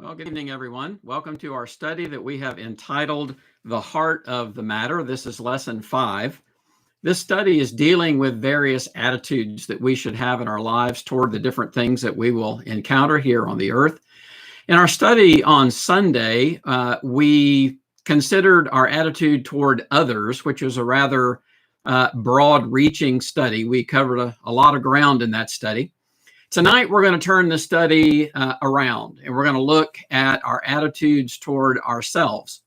Well, good evening, everyone. Welcome to our study that we have entitled The Heart of the Matter. This is lesson 5. This study is dealing with various attitudes that we should have in our lives toward the different things that we will encounter here on the earth. In our study on Sunday, we considered our attitude toward others, which is a rather broad-reaching study. We covered a lot of ground in that study. Tonight, we're going to turn the study around, and we're going to look at our attitudes toward ourselves.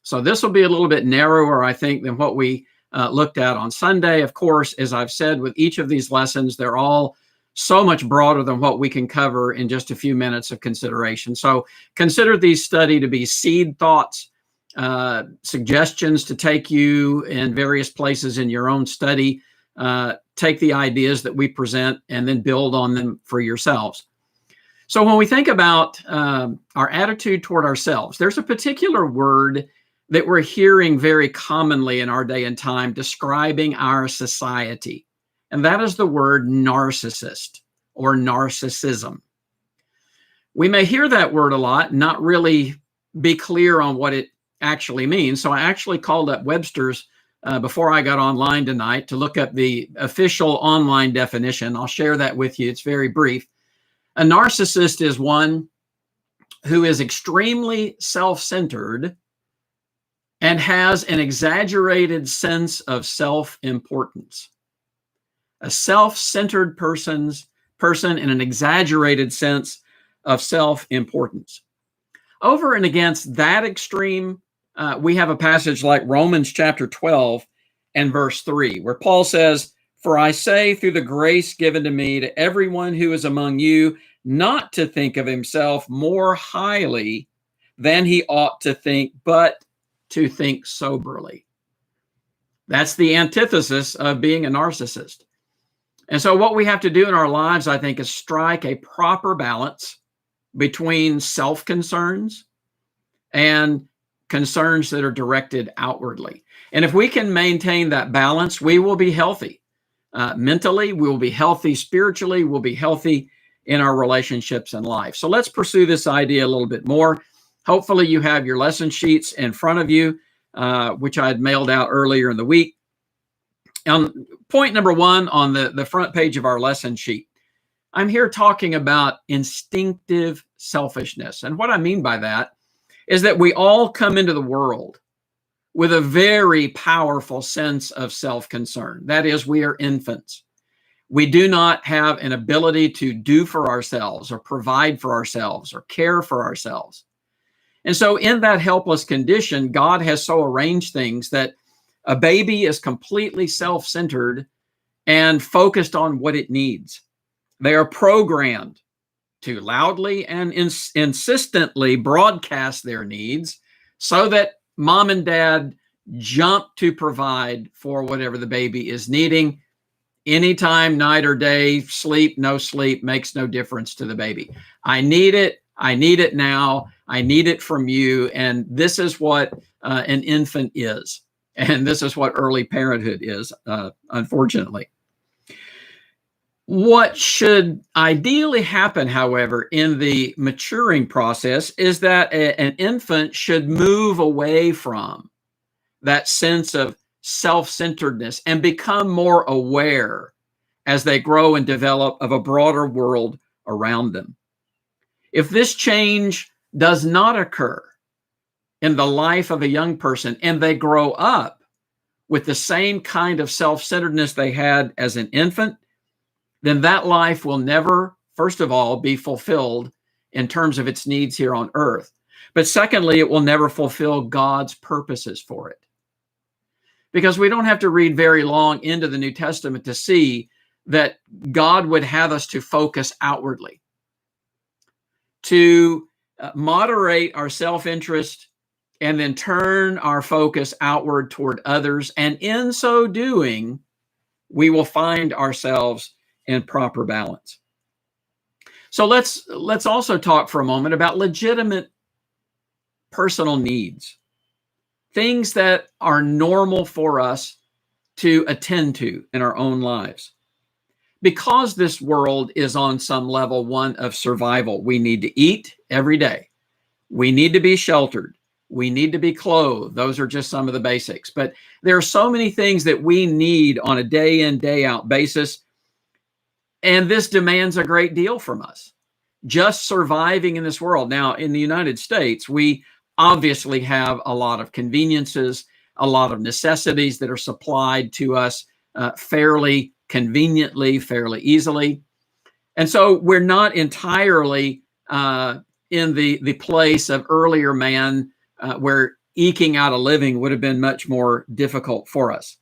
So this will be a little bit narrower, I think, than what we looked at on Sunday. Of course, as I've said, with each of these lessons, they're all so much broader than what we can cover in just a few minutes of consideration. So consider these study to be seed thoughts, suggestions to take you in various places in your own study. Take the ideas that we present and then build on them for yourselves. So when we think about our attitude toward ourselves, there's a particular word that we're hearing very commonly in our day and time describing our society, and that is the word narcissist or narcissism. We may hear that word a lot, not really be clear on what it actually means. So I actually called up Webster's before I got online tonight to look up the official online definition. I'll share that with you. It's very brief. A narcissist is one who is extremely self-centered and has an exaggerated sense of self-importance. A self-centered person in an exaggerated sense of self-importance. Over and against that extreme, we have a passage like Romans chapter 12 and verse 3, where Paul says, "For I say through the grace given to me to everyone who is among you, not to think of himself more highly than he ought to think, but to think soberly." That's the antithesis of being a narcissist. And so what we have to do in our lives, I think, is strike a proper balance between self-concerns and concerns that are directed outwardly. And if we can maintain that balance, we will be healthy. Mentally, we will be healthy spiritually, we'll be healthy in our relationships and life. So let's pursue this idea a little bit more. Hopefully you have your lesson sheets in front of you, which I had mailed out earlier in the week. Point number 1 on the front page of our lesson sheet, I'm here talking about instinctive selfishness. And what I mean by that is that we all come into the world with a very powerful sense of self-concern. That is, we are infants. We do not have an ability to do for ourselves or provide for ourselves or care for ourselves. And so in that helpless condition, God has so arranged things that a baby is completely self-centered and focused on what it needs. They are programmed to loudly and insistently broadcast their needs so that mom and dad jump to provide for whatever the baby is needing. Anytime, night or day, sleep, no sleep, makes no difference to the baby. I need it now, I need it from you. And this is what an infant is. And this is what early parenthood is, unfortunately. What should ideally happen, however, in the maturing process is that an infant should move away from that sense of self-centeredness and become more aware as they grow and develop of a broader world around them. If this change does not occur in the life of a young person and they grow up with the same kind of self-centeredness they had as an infant, then that life will never, first of all, be fulfilled in terms of its needs here on earth. But secondly, it will never fulfill God's purposes for it. Because we don't have to read very long into the New Testament to see that God would have us to focus outwardly, to moderate our self-interest and then turn our focus outward toward others. And in so doing, we will find ourselves in proper balance. So let's also talk for a moment about legitimate personal needs, things that are normal for us to attend to in our own lives. Because this world is on some level one of survival, we need to eat every day. We need to be sheltered. We need to be clothed. Those are just some of the basics. But there are so many things that we need on a day in, day out basis. And this demands a great deal from us. Just surviving in this world. Now, in the United States, we obviously have a lot of conveniences, a lot of necessities that are supplied to us fairly conveniently, fairly easily. And so we're not entirely in the place of earlier man where eking out a living would have been much more difficult for us.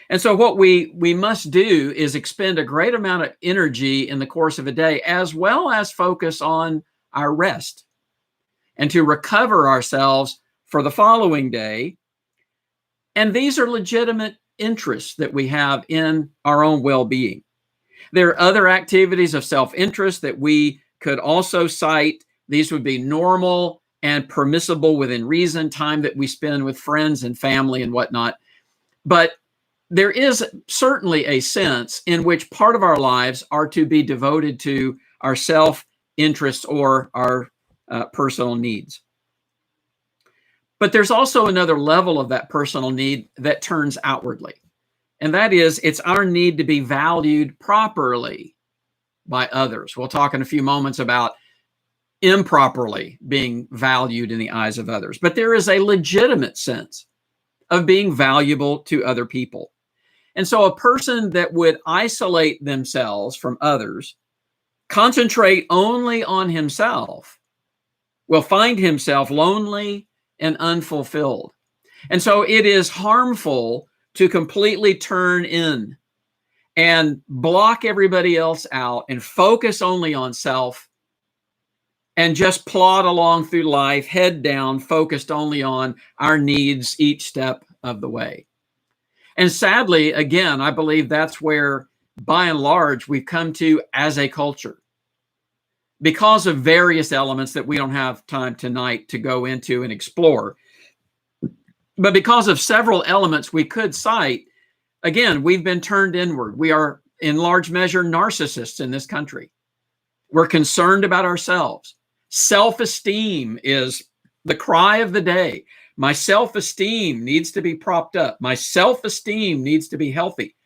And so what we must do is expend a great amount of energy in the course of a day, as well as focus on our rest and to recover ourselves for the following day. And these are legitimate interests that we have in our own well-being. There are other activities of self-interest that we could also cite. These would be normal and permissible within reason, time that we spend with friends and family and whatnot. But there is certainly a sense in which part of our lives are to be devoted to our self-interest or our personal needs. But there's also another level of that personal need that turns outwardly. And that is, it's our need to be valued properly by others. We'll talk in a few moments about improperly being valued in the eyes of others. But there is a legitimate sense of being valuable to other people. And so a person that would isolate themselves from others, concentrate only on himself, will find himself lonely and unfulfilled. And so it is harmful to completely turn in and block everybody else out and focus only on self and just plod along through life, head down, focused only on our needs each step of the way. And sadly, again, I believe that's where, by and large, we've come to as a culture, because of various elements that we don't have time tonight to go into and explore. But because of several elements we could cite, again, we've been turned inward. We are, in large measure, narcissists in this country. We're concerned about ourselves. Self-esteem is the cry of the day. My self-esteem needs to be propped up. My self-esteem needs to be healthy.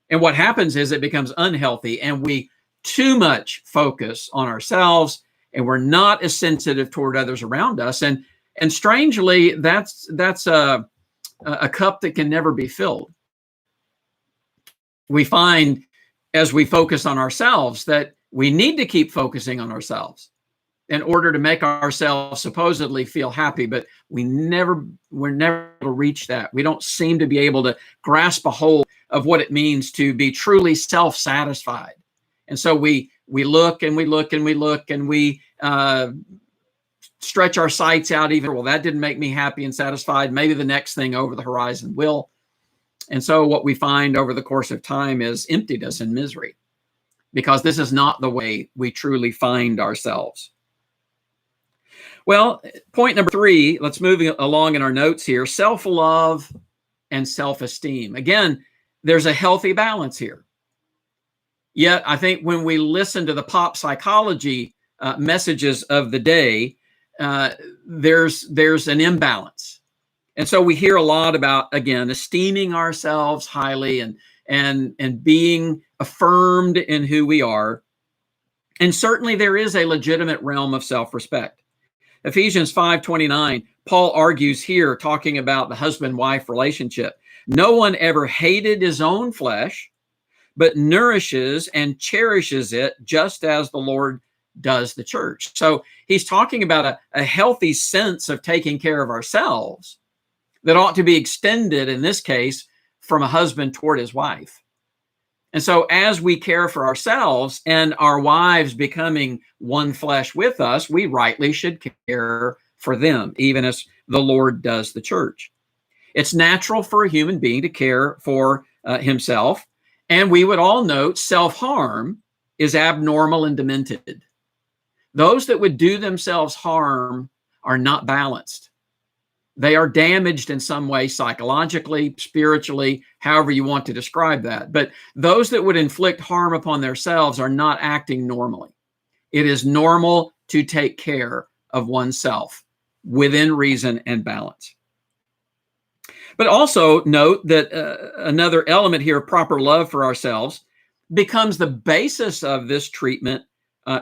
And what happens is it becomes unhealthy, and we too much focus on ourselves, and we're not as sensitive toward others around us. And strangely, that's a cup that can never be filled. We find as we focus on ourselves that we need to keep focusing on ourselves in order to make ourselves supposedly feel happy, but we're never able to reach that. We don't seem to be able to grasp a hold of what it means to be truly self-satisfied. And so we look and we look and we look and we stretch our sights out even. Well, that didn't make me happy and satisfied. Maybe the next thing over the horizon will. And so what we find over the course of time is emptiness and misery, because this is not the way we truly find ourselves. Well, point number 3, let's move along in our notes here. Self-love and self-esteem. Again, there's a healthy balance here. Yet, I think when we listen to the pop psychology messages of the day, there's an imbalance. And so we hear a lot about, again, esteeming ourselves highly and being affirmed in who we are. And certainly there is a legitimate realm of self-respect. Ephesians 5:29, Paul argues here, talking about the husband-wife relationship. No one ever hated his own flesh, but nourishes and cherishes it just as the Lord does the church. So he's talking about a healthy sense of taking care of ourselves that ought to be extended, in this case, from a husband toward his wife. And so as we care for ourselves and our wives becoming one flesh with us, we rightly should care for them, even as the Lord does the church. It's natural for a human being to care for himself. And we would all note self-harm is abnormal and demented. Those that would do themselves harm are not balanced. They are damaged in some way, psychologically, spiritually, however you want to describe that. But those that would inflict harm upon themselves are not acting normally. It is normal to take care of oneself within reason and balance. But also note that another element here of proper love for ourselves becomes the basis of this treatment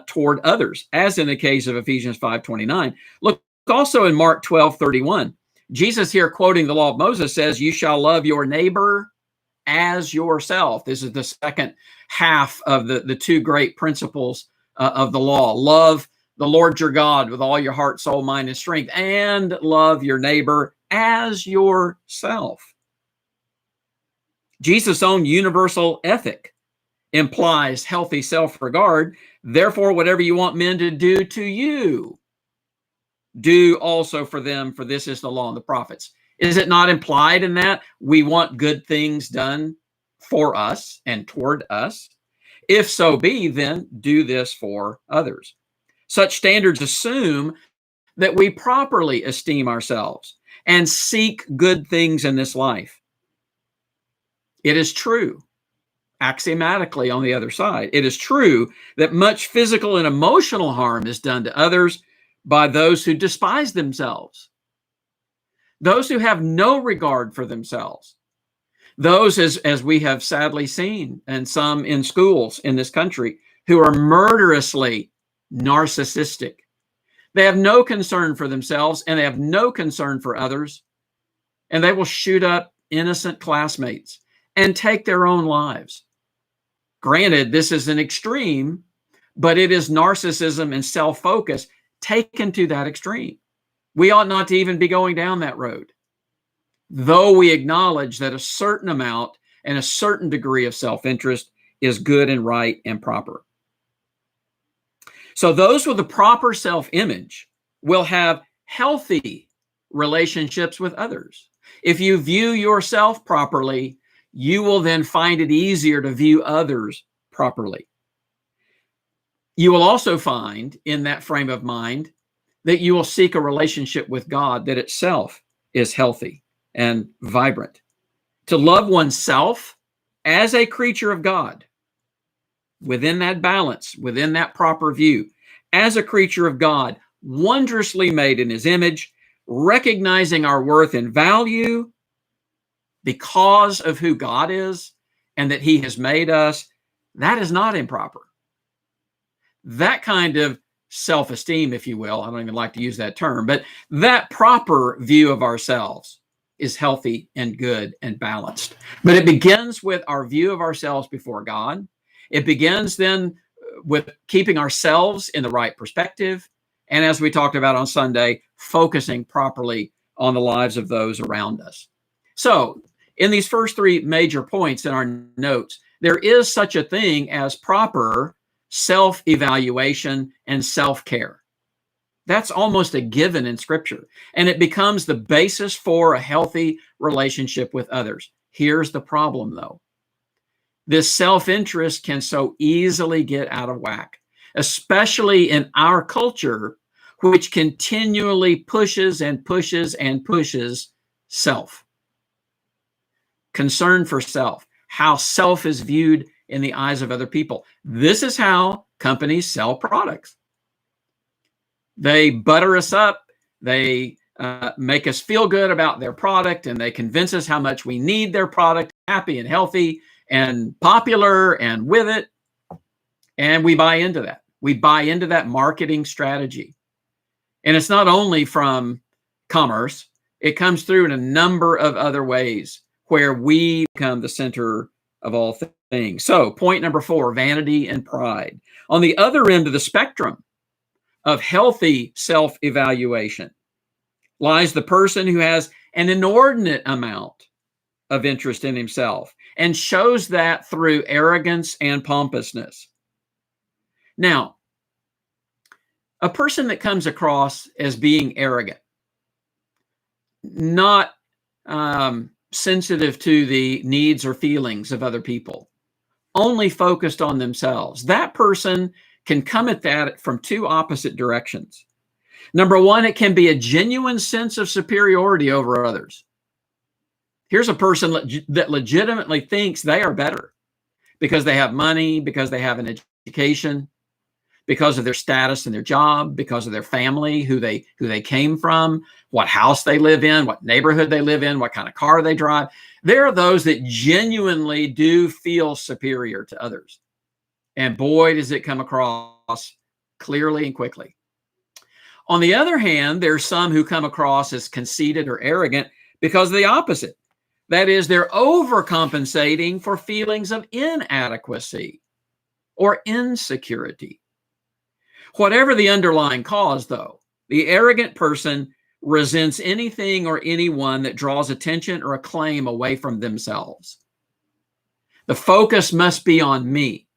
toward others, as in the case of Ephesians 5:29. Look also in Mark 12:31. Jesus here, quoting the law of Moses, says, "You shall love your neighbor as yourself." This is the second half of the two great principles of the law. Love the Lord your God with all your heart, soul, mind, and strength, and love your neighbor as yourself. Jesus' own universal ethic implies healthy self-regard. Therefore, whatever you want men to do to you, do also for them, for this is the law and the prophets. Is it not implied in that we want good things done for us and toward us? If so be, then do this for others. Such standards assume that we properly esteem ourselves and seek good things in this life. It is true, axiomatically on the other side, it is true that much physical and emotional harm is done to others by those who despise themselves, those who have no regard for themselves, those, as we have sadly seen, and some in schools in this country, who are murderously narcissistic. They have no concern for themselves and they have no concern for others, and they will shoot up innocent classmates and take their own lives. Granted, this is an extreme, but it is narcissism and self-focus taken to that extreme. We ought not to even be going down that road, though we acknowledge that a certain amount and a certain degree of self-interest is good and right and proper. So those with a proper self-image will have healthy relationships with others. If you view yourself properly, you will then find it easier to view others properly. You will also find in that frame of mind that you will seek a relationship with God that itself is healthy and vibrant. To love oneself as a creature of God, within that balance, within that proper view, as a creature of God, wondrously made in his image, recognizing our worth and value because of who God is and that he has made us, that is not improper. That kind of self-esteem, if you will, I don't even like to use that term, but that proper view of ourselves is healthy and good and balanced. But it begins with our view of ourselves before God. It begins then with keeping ourselves in the right perspective. And as we talked about on Sunday, focusing properly on the lives of those around us. So in these first three major points in our notes, there is such a thing as proper self-evaluation and self-care. That's almost a given in Scripture, and it becomes the basis for a healthy relationship with others. Here's the problem, though. This self-interest can so easily get out of whack, especially in our culture, which continually pushes and pushes and pushes self. Concern for self, how self is viewed in the eyes of other people. This is how companies sell products. They butter us up. They make us feel good about their product, and they convince us how much we need their product, happy and healthy and popular and with it. And we buy into that. We buy into that marketing strategy. And it's not only from commerce, it comes through in a number of other ways where we become the center of all things. So point number 4, vanity and pride. On the other end of the spectrum of healthy self-evaluation lies the person who has an inordinate amount of interest in himself and shows that through arrogance and pompousness. Now, a person that comes across as being arrogant, not sensitive to the needs or feelings of other people, only focused on themselves, that person can come at that from two opposite directions. Number one, it can be a genuine sense of superiority over others. Here's a person that legitimately thinks they are better because they have money, because they have an education, because of their status and their job, because of their family, who they came from, what house they live in, what neighborhood they live in, what kind of car they drive. There are those that genuinely do feel superior to others. And boy, does it come across clearly and quickly. On the other hand, there's some who come across as conceited or arrogant because of the opposite. That is, they're overcompensating for feelings of inadequacy or insecurity. Whatever the underlying cause, though, the arrogant person resents anything or anyone that draws attention or acclaim away from themselves. The focus must be on me.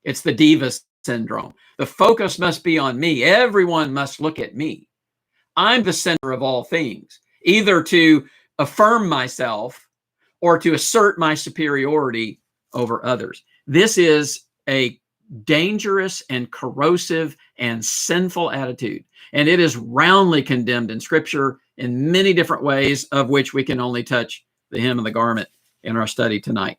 It's the diva syndrome. The focus must be on me. Everyone must look at me. I'm the center of all things, either to affirm myself or to assert my superiority over others. This is a dangerous and corrosive and sinful attitude, and it is roundly condemned in Scripture in many different ways, of which we can only touch the hem of the garment in our study tonight.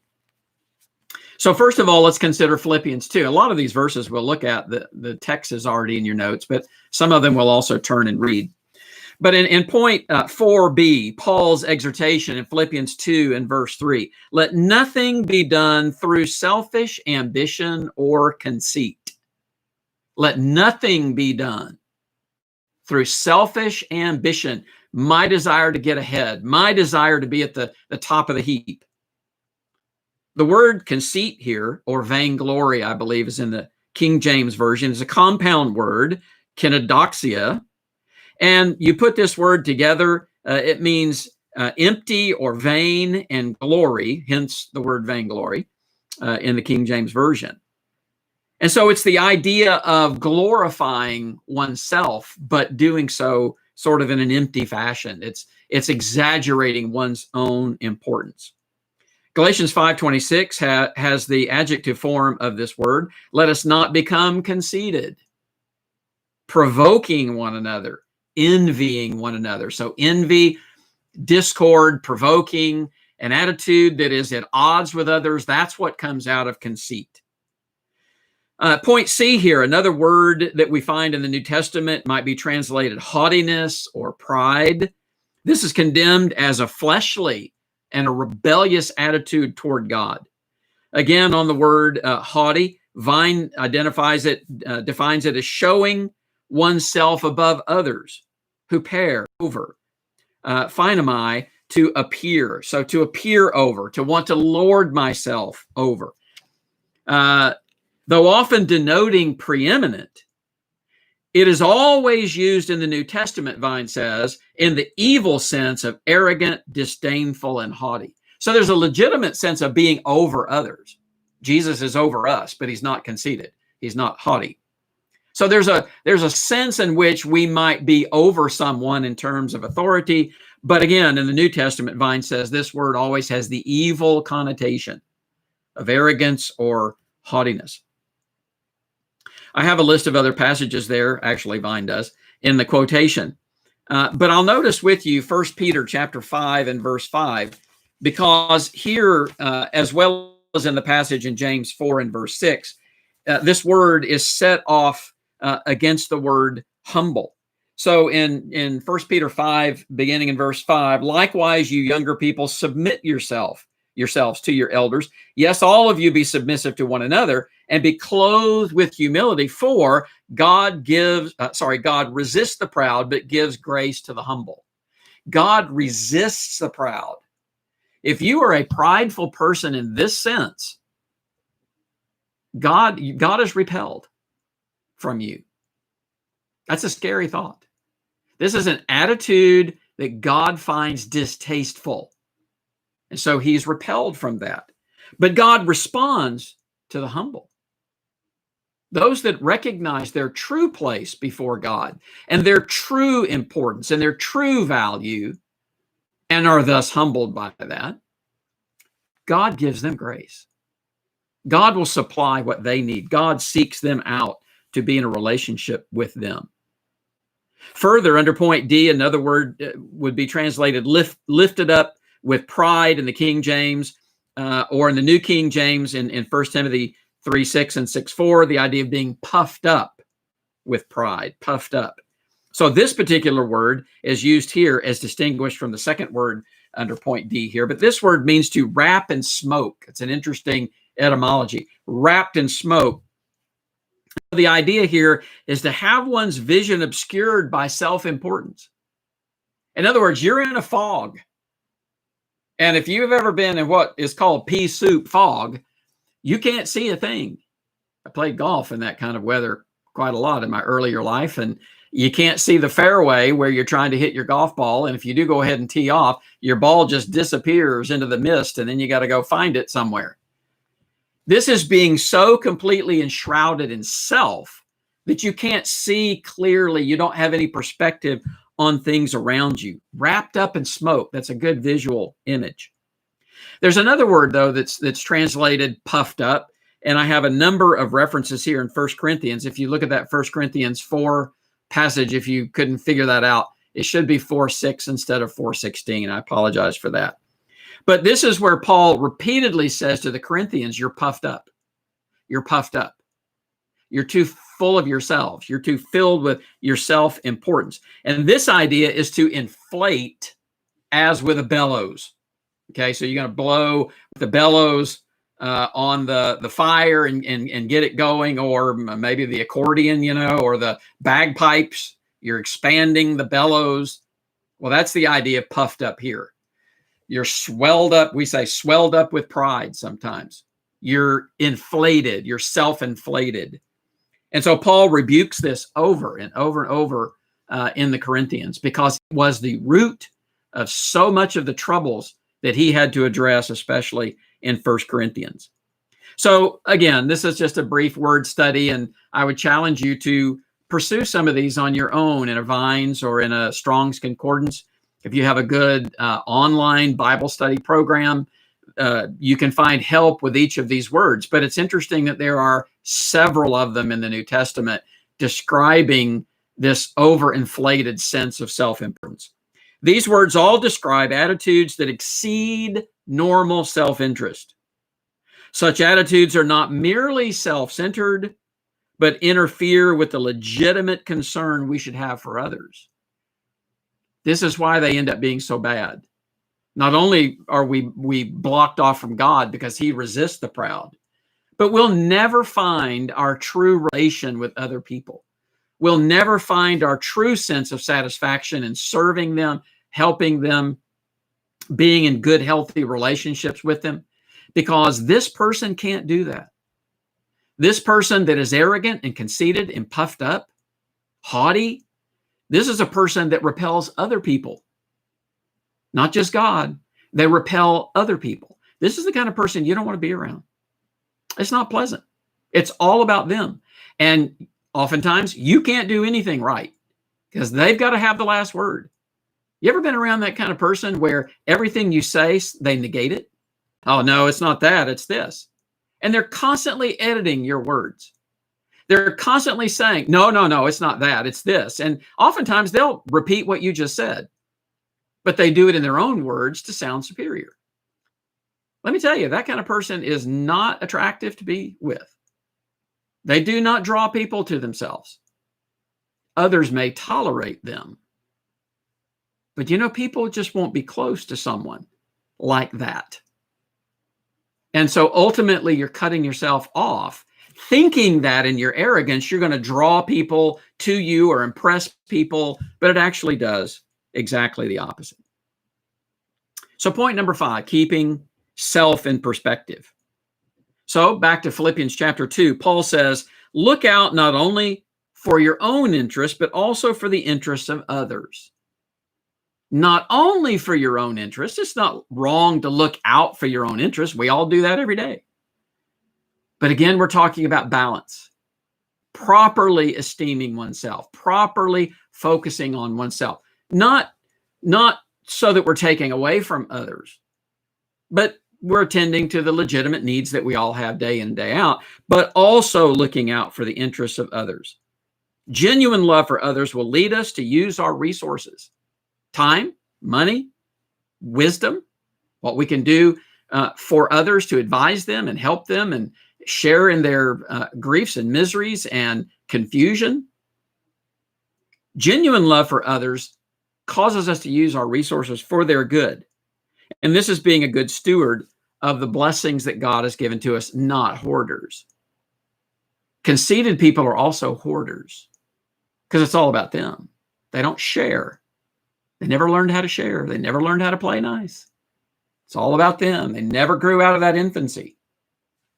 So first of all, let's consider Philippians 2. A lot of these verses we'll look at, the text is already in your notes, but some of them we'll also turn and read. But in point 4b, Paul's exhortation in Philippians 2 and verse 3, let nothing be done through selfish ambition or conceit. Let nothing be done through selfish ambition, my desire to get ahead, my desire to be at the top of the heap. The word conceit here, or vainglory, I believe, is in the King James Version, is a compound word, kenodoxia. And you put this word together, it means empty or vain and glory, hence the word vainglory in the King James Version. And so it's the idea of glorifying oneself, but doing so sort of in an empty fashion. It's exaggerating one's own importance. Galatians 5:26 has the adjective form of this word. Let us not become conceited, provoking one another, envying one another. So envy, discord, provoking, an attitude that is at odds with others, that's what comes out of conceit. Point C here, another word that we find in the New Testament might be translated haughtiness or pride. This is condemned as a fleshly and a rebellious attitude toward God. Again, on the word haughty, Vine defines it as showing oneself above others who pair over. Phainomai, to appear. So to appear over, to want to lord myself over. Though often denoting preeminent, it is always used in the New Testament, Vine says, in the evil sense of arrogant, disdainful, and haughty. So there's a legitimate sense of being over others. Jesus is over us, but he's not conceited. He's not haughty. So there's a sense in which we might be over someone in terms of authority. But again, in the New Testament, Vine says this word always has the evil connotation of arrogance or haughtiness. I have a list of other passages there, actually Vine does, in the quotation. But I'll notice with you 1 Peter chapter 5 and verse 5, because here, as well as in the passage in James 4 and verse 6, this word is set off against the word humble. So in 1 Peter 5, beginning in verse 5, likewise, you younger people, submit yourselves to your elders. Yes, all of you be submissive to one another and be clothed with humility, for God resists the proud, but gives grace to the humble. God resists the proud. If you are a prideful person in this sense, God is repelled from you. That's a scary thought. This is an attitude that God finds distasteful. And so he's repelled from that. But God responds to the humble. Those that recognize their true place before God and their true importance and their true value and are thus humbled by that, God gives them grace. God will supply what they need. God seeks them out to be in a relationship with them. Further, under point D, another word would be translated lifted up with pride in the King James, or in the New King James in 1 Timothy 3:6 and 6:4, the idea of being puffed up with pride, puffed up. So this particular word is used here as distinguished from the second word under point D here. But this word means to wrap in smoke. It's an interesting etymology. Wrapped in smoke. The idea here is to have one's vision obscured by self-importance. In other words, you're in a fog. And if you've ever been in what is called pea soup fog, you can't see a thing. I played golf in that kind of weather quite a lot in my earlier life, and you can't see the fairway where you're trying to hit your golf ball. And if you do go ahead and tee off, your ball just disappears into the mist, and then you got to go find it somewhere. This is being so completely enshrouded in self that you can't see clearly. You don't have any perspective on things around you. Wrapped up in smoke. That's a good visual image. There's another word, though, that's translated puffed up. And I have a number of references here in 1 Corinthians. If you look at that 1 Corinthians 4 passage, if you couldn't figure that out, it should be 4:6 instead of 4:16. I apologize for that. But this is where Paul repeatedly says to the Corinthians, you're puffed up. You're puffed up. You're too full of yourselves. You're too filled with your self-importance. And this idea is to inflate as with a bellows. Okay, so you're going to blow the bellows on the fire and get it going, or maybe the accordion, or the bagpipes. You're expanding the bellows. Well, that's the idea of puffed up here. You're swelled up. We say swelled up with pride sometimes. You're inflated. You're self-inflated. And so Paul rebukes this over and over and over in the Corinthians, because it was the root of so much of the troubles that he had to address, especially in 1 Corinthians. So again, this is just a brief word study, and I would challenge you to pursue some of these on your own in a Vines or in a Strong's Concordance. If you have a good online Bible study program, you can find help with each of these words. But it's interesting that there are several of them in the New Testament describing this overinflated sense of self-importance. These words all describe attitudes that exceed normal self-interest. Such attitudes are not merely self-centered, but interfere with the legitimate concern we should have for others. This is why they end up being so bad. Not only are we blocked off from God because he resists the proud, but we'll never find our true relation with other people. We'll never find our true sense of satisfaction in serving them, helping them, being in good, healthy relationships with them, because this person can't do that. This person that is arrogant and conceited and puffed up, haughty, this is a person that repels other people. Not just God, they repel other people. This is the kind of person you don't want to be around. It's not pleasant. It's all about them. And oftentimes you can't do anything right because they've got to have the last word. You ever been around that kind of person where everything you say, they negate it? Oh, no, it's not that, it's this. And they're constantly editing your words. They're constantly saying, no, it's not that, it's this. And oftentimes they'll repeat what you just said, but they do it in their own words to sound superior. Let me tell you, that kind of person is not attractive to be with. They do not draw people to themselves. Others may tolerate them. But people just won't be close to someone like that. And so ultimately you're cutting yourself off, thinking that in your arrogance, you're going to draw people to you or impress people, but it actually does exactly the opposite. So point number 5, keeping self in perspective. So back to Philippians chapter 2, Paul says, look out not only for your own interest, but also for the interests of others. Not only for your own interest. It's not wrong to look out for your own interest. We all do that every day. But again, we're talking about balance, properly esteeming oneself, properly focusing on oneself, not so that we're taking away from others, but we're attending to the legitimate needs that we all have day in, day out, but also looking out for the interests of others. Genuine love for others will lead us to use our resources, time, money, wisdom, what we can do for others to advise them and help them and share in their griefs and miseries and confusion. Genuine love for others causes us to use our resources for their good. And this is being a good steward of the blessings that God has given to us, not hoarders. Conceited people are also hoarders because it's all about them. They don't share. They never learned how to share. They never learned how to play nice. It's all about them. They never grew out of that infancy.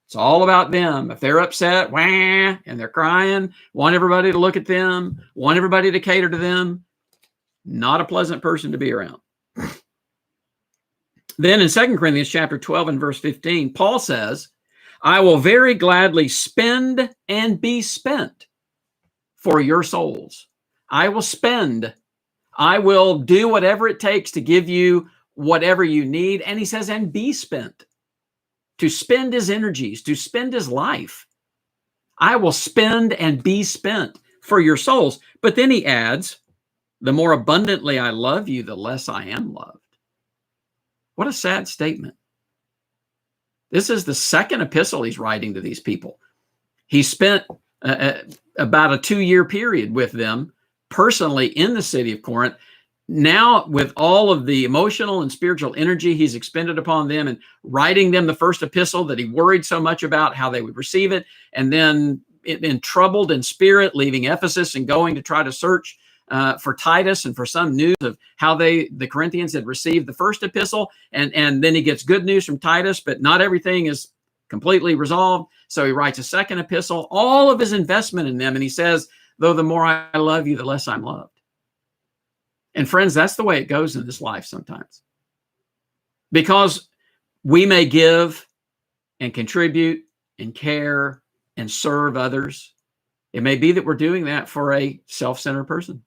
It's all about them. If they're upset, wah, and they're crying, want everybody to look at them, want everybody to cater to them, not a pleasant person to be around. Then in 2 Corinthians chapter 12 and verse 15, Paul says, I will very gladly spend and be spent for your souls. I will spend. I will do whatever it takes to give you whatever you need. And he says, and be spent. To spend his energies, to spend his life. I will spend and be spent for your souls. But then he adds, the more abundantly I love you, the less I am loved. What a sad statement. This is the second epistle he's writing to these people. He spent about a 2-year period with them personally in the city of Corinth. Now, with all of the emotional and spiritual energy he's expended upon them and writing them the first epistle that he worried so much about how they would receive it, and then in troubled in spirit, leaving Ephesus and going to try to search for Titus and for some news of how the Corinthians had received the first epistle. And then he gets good news from Titus, but not everything is completely resolved. So he writes a second epistle, all of his investment in them. And he says, though the more I love you, the less I'm loved. And friends, that's the way it goes in this life sometimes. Because we may give and contribute and care and serve others. It may be that we're doing that for a self-centered person.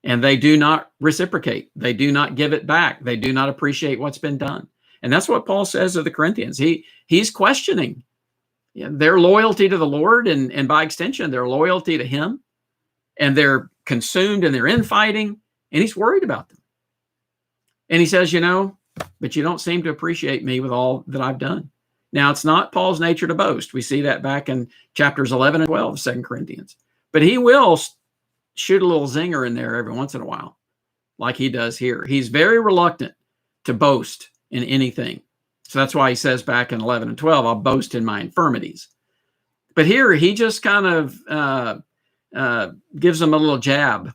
And they do not reciprocate. They do not give it back. They do not appreciate what's been done. And that's what Paul says of the Corinthians. He's questioning their loyalty to the Lord and by extension, their loyalty to him. And they're consumed and they're infighting. And he's worried about them. And he says, but you don't seem to appreciate me with all that I've done. Now, it's not Paul's nature to boast. We see that back in chapters 11 and 12 of 2 Corinthians. But he will shoot a little zinger in there every once in a while, like he does here. He's very reluctant to boast in anything. So that's why he says back in 11 and 12, I'll boast in my infirmities. But here he just kind of gives them a little jab.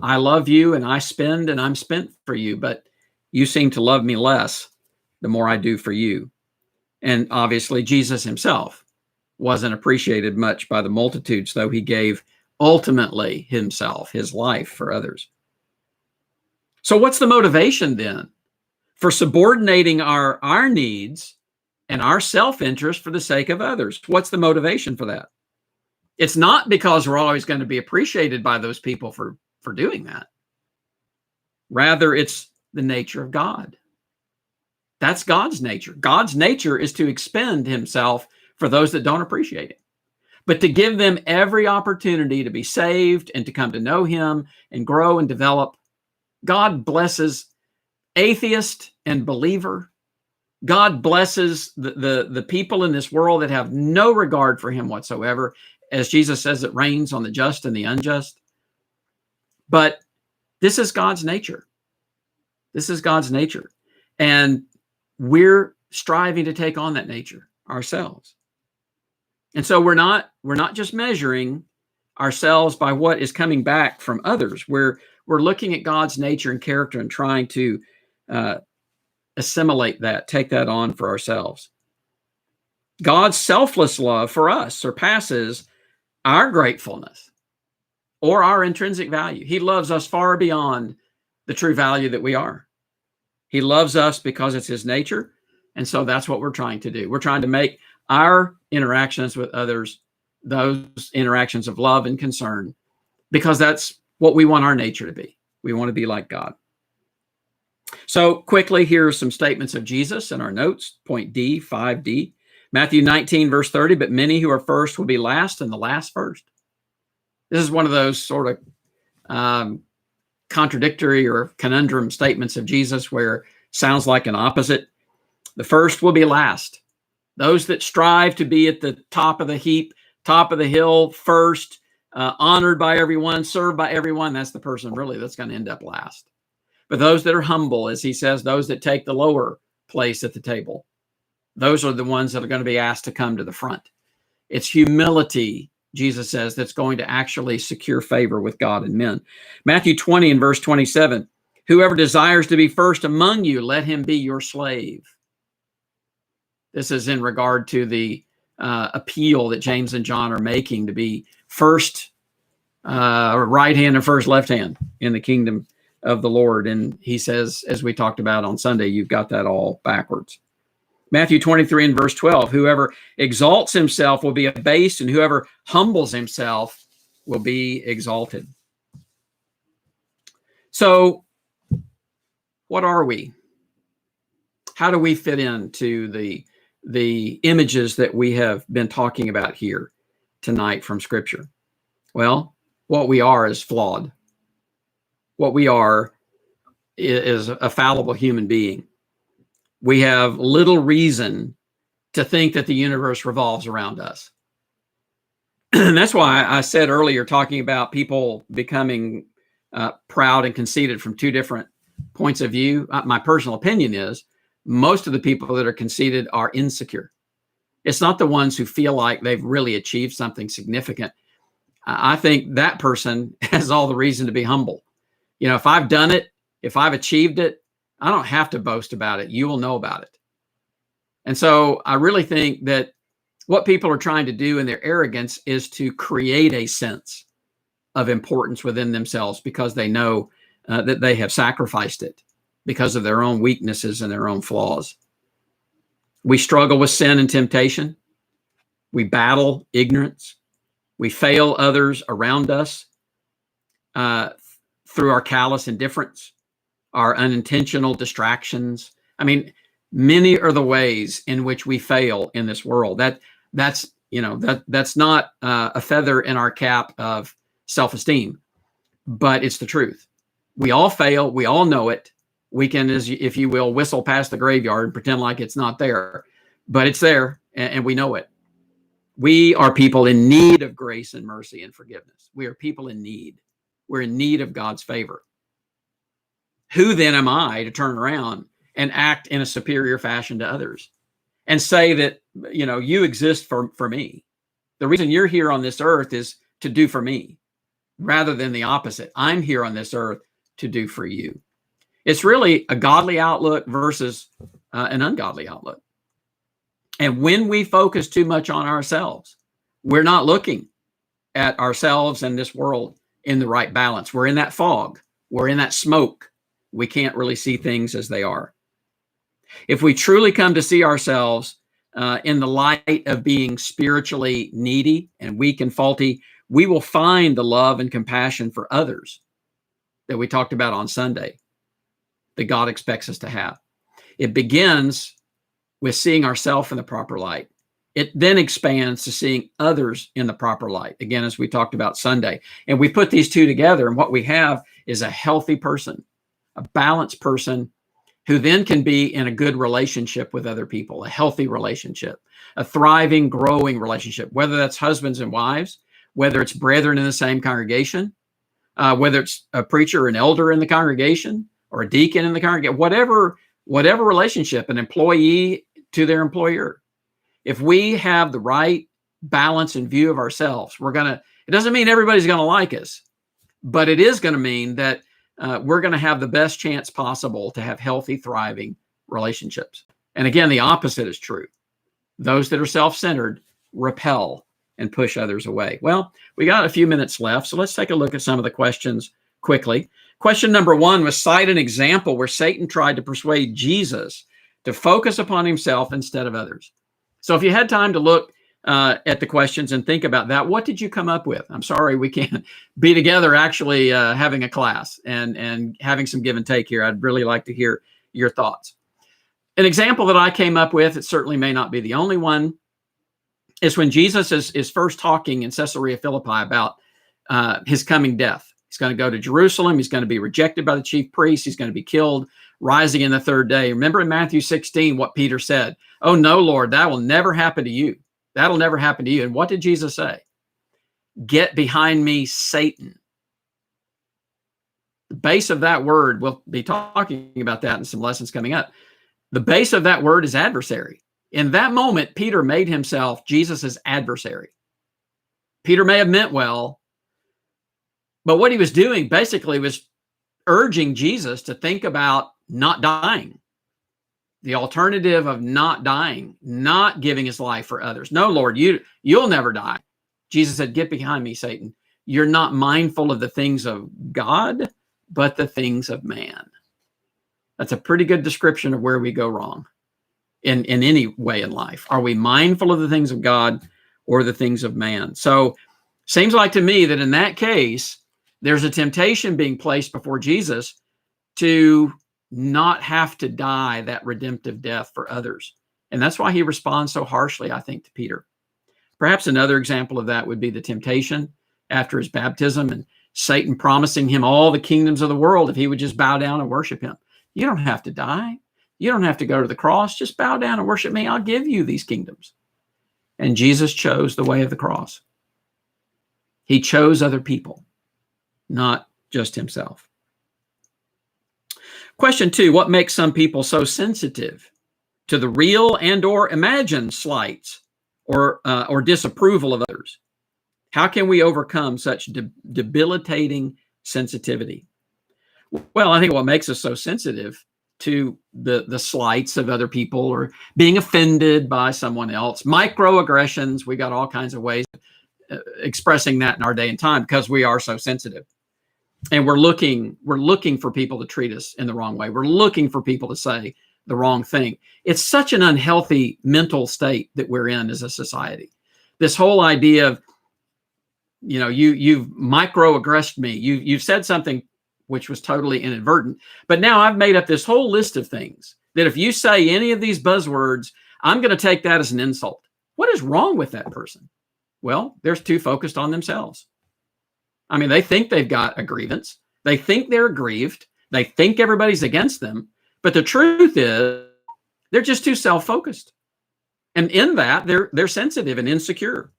I love you and I spend and I'm spent for you, but you seem to love me less the more I do for you. And obviously Jesus himself wasn't appreciated much by the multitudes, though he gave ultimately himself, his life for others. So what's the motivation then for subordinating our needs and our self-interest for the sake of others? What's the motivation for that? It's not because we're always going to be appreciated by those people for doing that. Rather, it's the nature of God. That's God's nature. God's nature is to expend himself for those that don't appreciate it, but to give them every opportunity to be saved and to come to know him and grow and develop. God blesses atheist and believer. God blesses the people in this world that have no regard for him whatsoever. As Jesus says, it rains on the just and the unjust. But this is God's nature. This is God's nature. And we're striving to take on that nature ourselves. And so we're not just measuring ourselves by what is coming back from others. We're looking at God's nature and character and trying to assimilate that, take that on for ourselves. God's selfless love for us surpasses our gratefulness or our intrinsic value. He loves us far beyond the true value that we are. He loves us because it's his nature. And so that's what we're trying to do. We're trying to make our interactions with others those interactions of love and concern, because that's what we want our nature to be. We want to be like God. So quickly, here are some statements of Jesus in our notes. Point D, 5D. Matthew 19, verse 30, but many who are first will be last and the last first. This is one of those sort of contradictory or conundrum statements of Jesus where it sounds like an opposite. The first will be last. Those that strive to be at the top of the heap, top of the hill first, honored by everyone, served by everyone, that's the person really that's going to end up last. But those that are humble, as he says, those that take the lower place at the table, those are the ones that are going to be asked to come to the front. It's humility, Jesus says, that's going to actually secure favor with God and men. Matthew 20 and verse 27, whoever desires to be first among you, let him be your slave. This is in regard to the appeal that James and John are making to be first right hand and first left hand in the kingdom of the Lord. And he says, as we talked about on Sunday, you've got that all backwards. Matthew 23 and verse 12, whoever exalts himself will be abased, and whoever humbles himself will be exalted. So what are we? How do we fit into the images that we have been talking about here tonight from Scripture? Well, what we are is flawed. What we are is a fallible human being. We have little reason to think that the universe revolves around us. And that's why I said earlier, talking about people becoming proud and conceited from two different points of view. My personal opinion is most of the people that are conceited are insecure. It's not the ones who feel like they've really achieved something significant. I think that person has all the reason to be humble. You know, if I've done it, if I've achieved it, I don't have to boast about it. You will know about it. And so I really think that what people are trying to do in their arrogance is to create a sense of importance within themselves because they know that they have sacrificed it because of their own weaknesses and their own flaws. We struggle with sin and temptation. We battle ignorance. We fail others around us through our callous indifference, our unintentional distractions. I mean, many are the ways in which we fail in this world. That's not a feather in our cap of self-esteem, but it's the truth. We all fail. We all know it. We can, if you will, whistle past the graveyard and pretend like it's not there, but it's there, and we know it. We are people in need of grace and mercy and forgiveness. We are people in need. We're in need of God's favor. Who then am I to turn around and act in a superior fashion to others and say that, you exist for me? The reason you're here on this earth is to do for me rather than the opposite. I'm here on this earth to do for you. It's really a godly outlook versus an ungodly outlook. And when we focus too much on ourselves, we're not looking at ourselves and this world in the right balance. We're in that fog. We're in that smoke. We can't really see things as they are. If we truly come to see ourselves in the light of being spiritually needy and weak and faulty, we will find the love and compassion for others that we talked about on Sunday that God expects us to have. It begins with seeing ourselves in the proper light. It then expands to seeing others in the proper light, again, as we talked about Sunday. And we put these two together, and what we have is a healthy person, a balanced person who then can be in a good relationship with other people, a healthy relationship, a thriving, growing relationship, whether that's husbands and wives, whether it's brethren in the same congregation, whether it's a preacher or an elder in the congregation or a deacon in the congregation, whatever relationship, an employee to their employer. If we have the right balance and view of ourselves, it doesn't mean everybody's going to like us, but it is going to mean that we're going to have the best chance possible to have healthy, thriving relationships. And again, the opposite is true. Those that are self-centered repel and push others away. Well, we got a few minutes left, so let's take a look at some of the questions quickly. Question number 1 was cite an example where Satan tried to persuade Jesus to focus upon himself instead of others. So if you had time to look at the questions and think about that, what did you come up with? I'm sorry we can't be together actually having a class and having some give and take here. I'd really like to hear your thoughts. An example that I came up with, it certainly may not be the only one, is when Jesus is first talking in Caesarea Philippi about his coming death. He's going to go to Jerusalem. He's going to be rejected by the chief priests. He's going to be killed, rising in the third day. Remember in Matthew 16 what Peter said, "Oh no, Lord, that will never happen to you. That'll never happen to you." And what did Jesus say? Get behind me, Satan. The base of that word, we'll be talking about that in some lessons coming up. The base of that word is adversary. In that moment, Peter made himself Jesus's adversary. Peter may have meant well, but what he was doing basically was urging Jesus to think about not dying. The alternative of not dying, not giving his life for others. No, Lord, you'll never die. Jesus said, get behind me, Satan. You're not mindful of the things of God, but the things of man. That's a pretty good description of where we go wrong in any way in life. Are we mindful of the things of God or the things of man? So seems like to me that in that case, there's a temptation being placed before Jesus to not have to die that redemptive death for others. And that's why he responds so harshly, I think, to Peter. Perhaps another example of that would be the temptation after his baptism and Satan promising him all the kingdoms of the world if he would just bow down and worship him. You don't have to die. You don't have to go to the cross. Just bow down and worship me. I'll give you these kingdoms. And Jesus chose the way of the cross. He chose other people, not just himself. Question 2, what makes some people so sensitive to the real and or imagined slights or disapproval of others? How can we overcome such debilitating sensitivity? Well, I think what makes us so sensitive to the slights of other people or being offended by someone else, microaggressions, we got all kinds of ways of expressing that in our day and time because we are so sensitive. And we're looking for people to treat us in the wrong way. We're looking for people to say the wrong thing. It's such an unhealthy mental state that we're in as a society. This whole idea of, you've microaggressed me. You've said something which was totally inadvertent, but now I've made up this whole list of things that if you say any of these buzzwords, I'm going to take that as an insult. What is wrong with that person? Well, they're too focused on themselves. I mean, they think they've got a grievance. They think they're aggrieved. They think everybody's against them. But the truth is, they're just too self-focused. And in that, they're sensitive and insecure.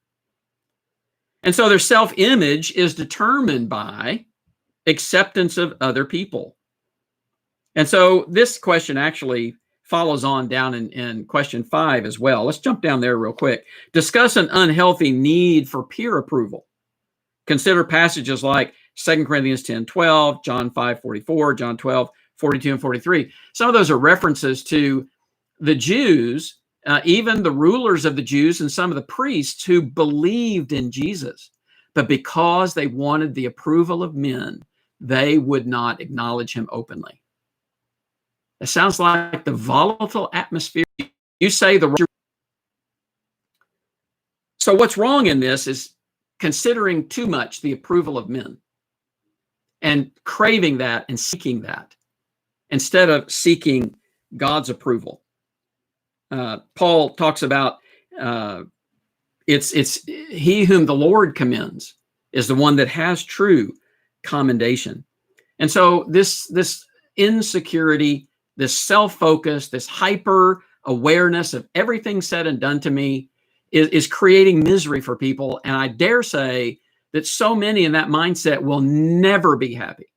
And so their self-image is determined by acceptance of other people. And so this question actually follows on down in question 5 as well. Let's jump down there real quick. Discuss an unhealthy need for peer approval. Consider passages like 2 Corinthians 10:12, John 5:44, John 12:42 and 43. Some of those are references to the Jews, even the rulers of the Jews and some of the priests who believed in Jesus. But because they wanted the approval of men, they would not acknowledge him openly. It sounds like the volatile atmosphere. You say the wrong. So what's wrong in this is considering too much the approval of men and craving that and seeking that instead of seeking God's approval. Paul talks about it's he whom the Lord commends is the one that has true commendation. And so this insecurity, this self-focus, this hyper awareness of everything said and done to me is creating misery for people. And I dare say that so many in that mindset will never be happy.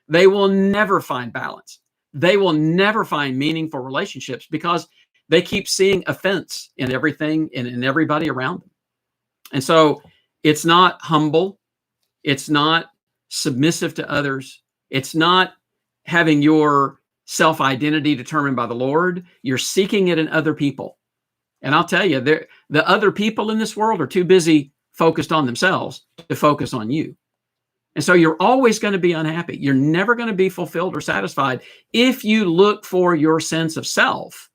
They will never find balance. They will never find meaningful relationships because they keep seeing offense in everything and in everybody around them. And so it's not humble. It's not submissive to others. It's not having your self-identity determined by the Lord. You're seeking it in other people. And I'll tell you, the other people in this world are too busy focused on themselves to focus on you. And so you're always going to be unhappy. You're never going to be fulfilled or satisfied if you look for your sense of self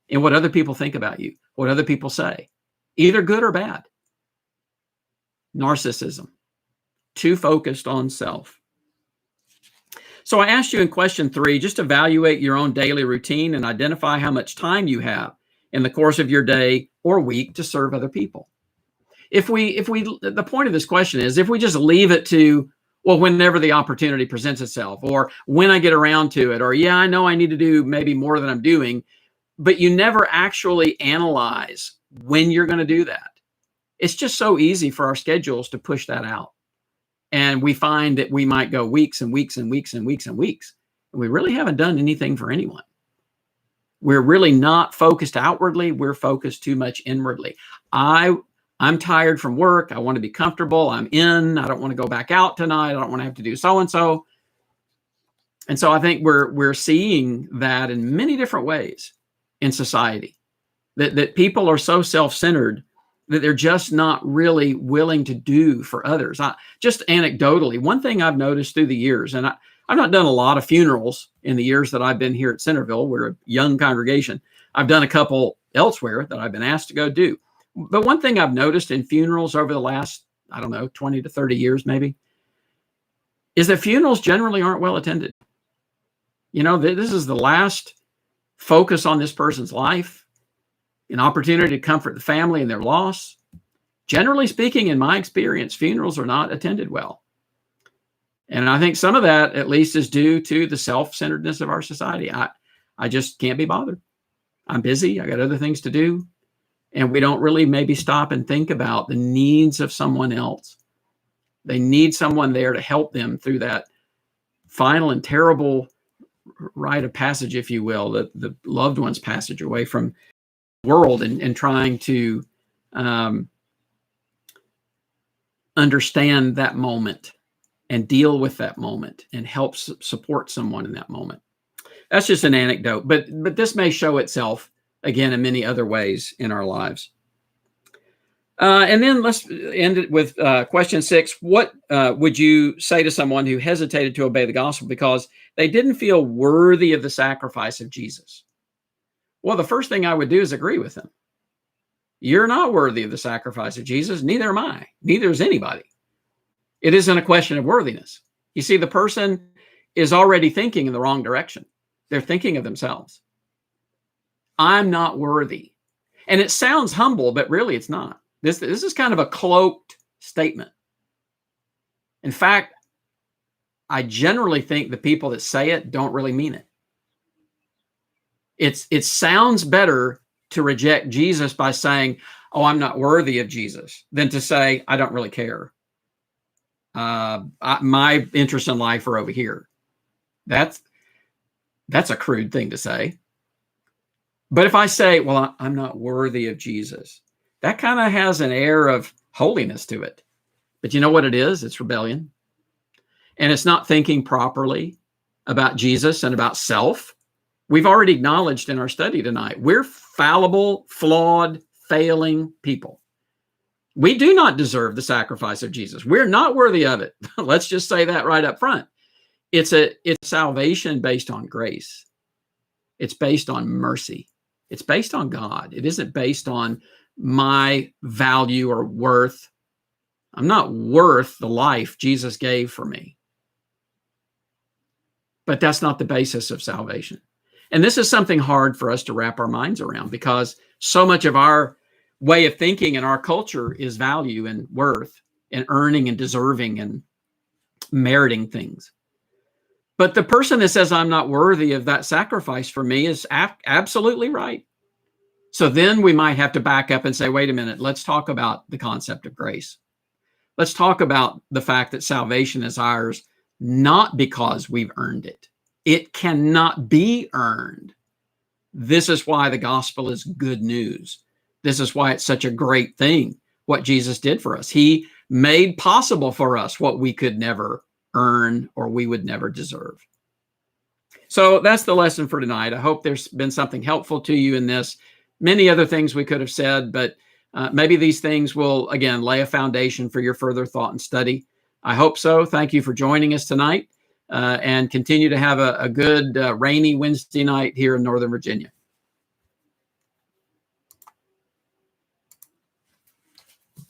in what other people think about you, what other people say, either good or bad. Narcissism, too focused on self. So I asked you in question 3, just evaluate your own daily routine and identify how much time you have in the course of your day or week to serve other people. The point of this question is, if we just leave it to, well, whenever the opportunity presents itself, or when I get around to it, or yeah, I know I need to do maybe more than I'm doing, but you never actually analyze when you're going to do that. It's just so easy for our schedules to push that out. And we find that we might go weeks and weeks and weeks and weeks and weeks, and we really haven't done anything for anyone. We're really not focused outwardly. We're focused too much inwardly. I'm tired from work. I want to be comfortable. I'm in. I don't want to go back out tonight. I don't want to have to do so-and-so. And so I think we're seeing that in many different ways in society, that people are so self-centered that they're just not really willing to do for others. Just anecdotally, one thing I've noticed through the years, and I've not done a lot of funerals in the years that I've been here at Centerville. We're a young congregation. I've done a couple elsewhere that I've been asked to go do. But one thing I've noticed in funerals over the last, 20 to 30 years maybe, is that funerals generally aren't well attended. This is the last focus on this person's life, an opportunity to comfort the family in their loss. Generally speaking, in my experience, funerals are not attended well. And I think some of that, at least, is due to the self-centeredness of our society. I just can't be bothered. I'm busy. I got other things to do. And we don't really maybe stop and think about the needs of someone else. They need someone there to help them through that final and terrible rite of passage, if you will, the loved one's passage away from the world, and trying to understand that moment and deal with that moment and help support someone in that moment. That's just an anecdote, but this may show itself again in many other ways in our lives. And then let's end it with question 6. What would you say to someone who hesitated to obey the gospel because they didn't feel worthy of the sacrifice of Jesus? Well, the first thing I would do is agree with them. You're not worthy of the sacrifice of Jesus. Neither am I. Neither is anybody. It isn't a question of worthiness. You see, the person is already thinking in the wrong direction. They're thinking of themselves. I'm not worthy. And it sounds humble, but really it's not. This is kind of a cloaked statement. In fact, I generally think the people that say it don't really mean it. It sounds better to reject Jesus by saying, oh, I'm not worthy of Jesus, than to say, I don't really care. My interests in life are over here. That's a crude thing to say. But if I say, well, I'm not worthy of Jesus, that kind of has an air of holiness to it. But you know what it is? It's rebellion. And it's not thinking properly about Jesus and about self. We've already acknowledged in our study tonight, we're fallible, flawed, failing people. We do not deserve the sacrifice of Jesus. We're not worthy of it. Let's just say that right up front. It's salvation based on grace. It's based on mercy. It's based on God. It isn't based on my value or worth. I'm not worth the life Jesus gave for me. But that's not the basis of salvation. And this is something hard for us to wrap our minds around, because so much of our way of thinking in our culture is value and worth and earning and deserving and meriting things. But the person that says I'm not worthy of that sacrifice for me is absolutely right. So then we might have to back up and say, wait a minute, let's talk about the concept of grace. Let's talk about the fact that salvation is ours not because we've earned it. It cannot be earned. This is why the gospel is good news. This is why it's such a great thing, what Jesus did for us. He made possible for us what we could never earn or we would never deserve. So that's the lesson for tonight. I hope there's been something helpful to you in this. Many other things we could have said, but maybe these things will, again, lay a foundation for your further thought and study. I hope so. Thank you for joining us tonight, and continue to have a good rainy Wednesday night here in Northern Virginia.